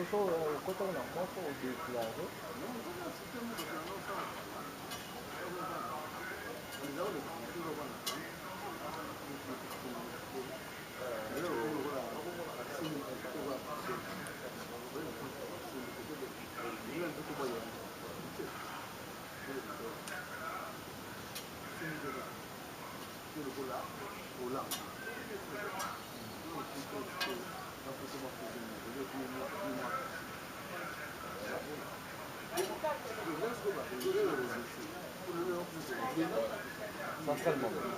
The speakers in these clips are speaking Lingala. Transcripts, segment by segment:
Eso, cuesta una moto o de claro. Centralement.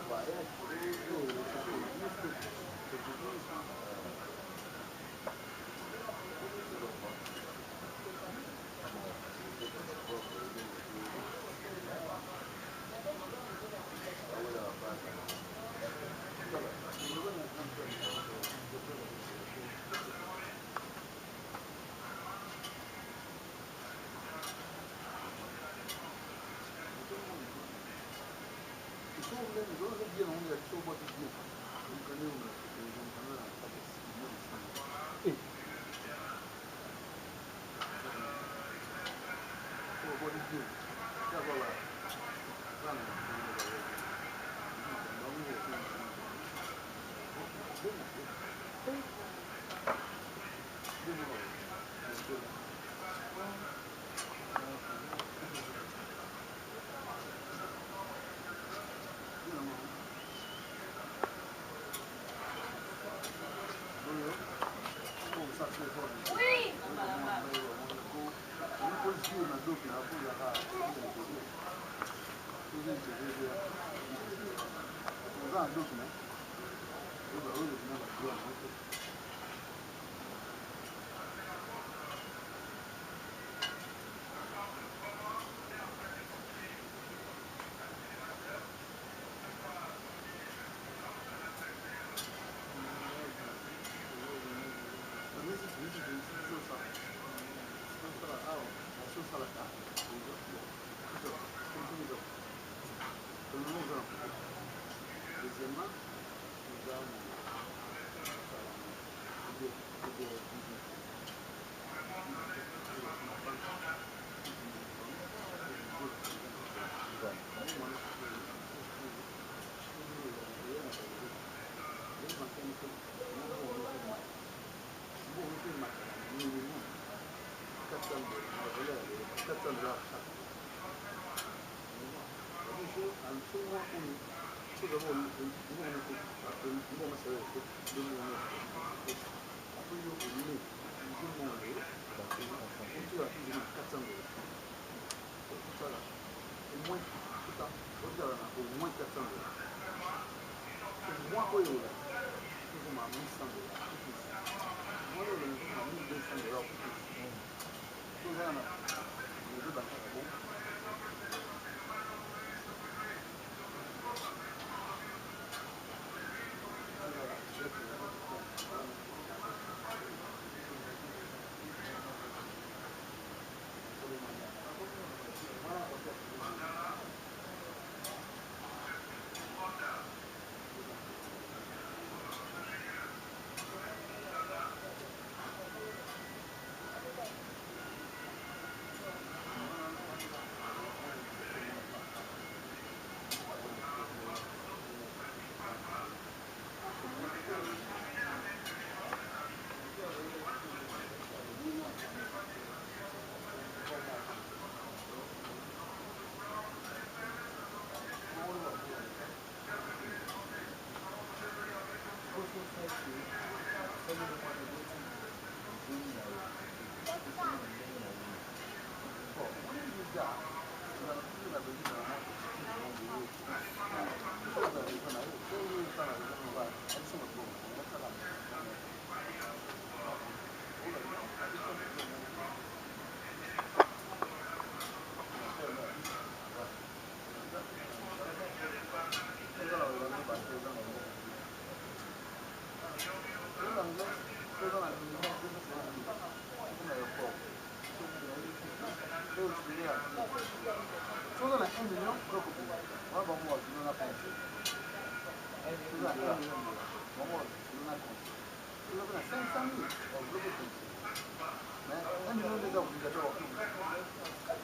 Mais 1 million déjà obligatoire.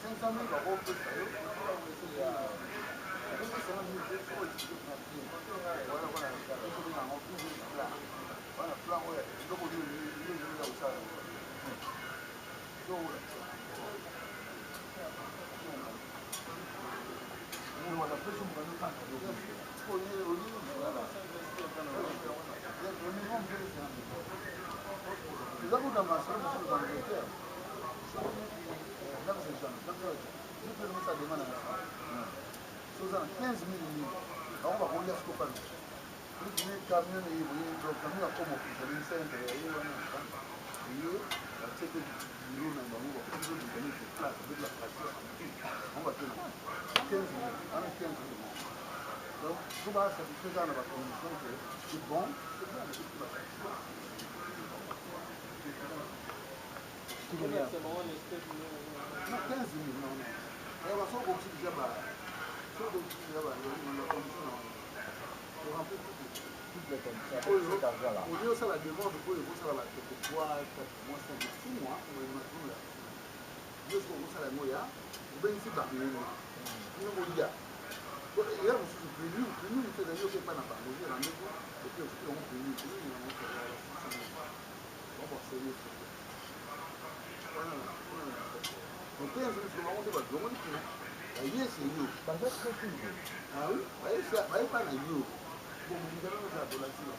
500 000 va au plus. Voilà, voilà. Voilà, plan, ouais. Donc, on dit, ça. Donc, on a plus ou moins de temps. Nous avons dans ma soeur, nous sommes en Angleterre. Là, c'est Jean. Je peux mettre ça demande à la femme. 15 000 livres. Alors, on va rouler à ce qu'on parle. Le camion est le camion a comme officiel, il s'est intéressé. C'est que nous avons donné des places avec la passion. On va tenir 15 000. On a 15 000. Donc, tout va satisfaire dans la condition que c'est bon, c'est bien, mais tout va satisfaire. Non, 15 000, non. Et on va s'en aussi déjà, Toutes les conditions, cet argent-là. Au lieu de ça, la demande pour le ça va être 3, 4 mois, 5 mois, 6 mois, on va le mettre là. Jusqu'au bout, ça va être là. Vous venez ici, bah, vous venez là. Et là, vous êtes prévu, vous faites des choses qui ne sont pas dans la maison, et puis vous faites un prévu, on va sérieux. Donc 15 jours, c'est vraiment des bonnes choses. Yes, you. But that's not easy. Ah oui, bah, pas de you. Bon, vous allez nous appeler là-dessus.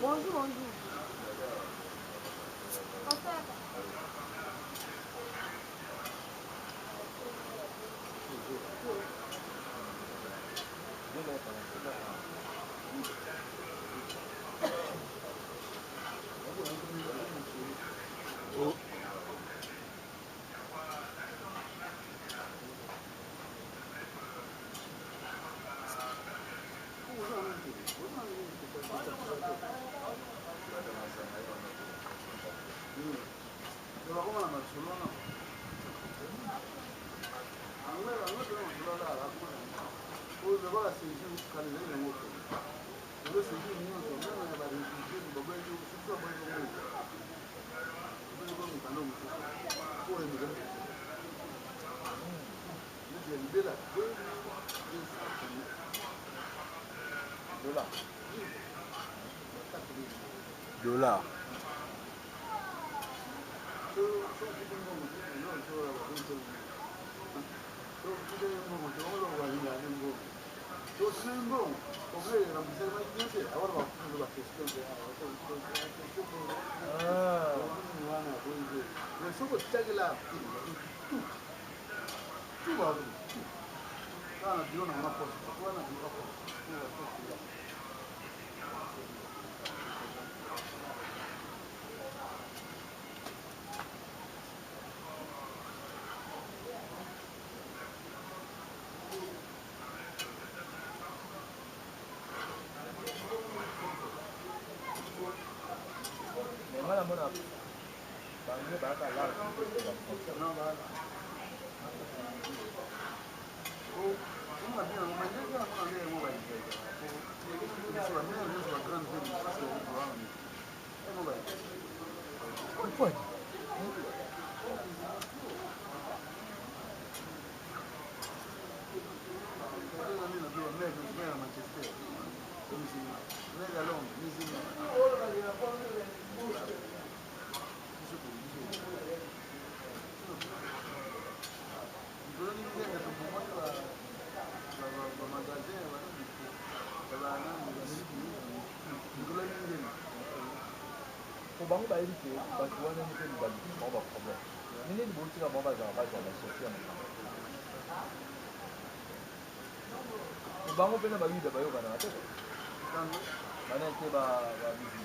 Bonjour, bonjour. $. bango ba yebi te bato wana nde mpe mibali bango baproblème mais nini botika bango bazala basocia makambo bango mpe na bayuda bayokanaka te bana te babismi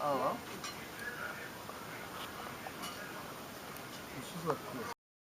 Awa.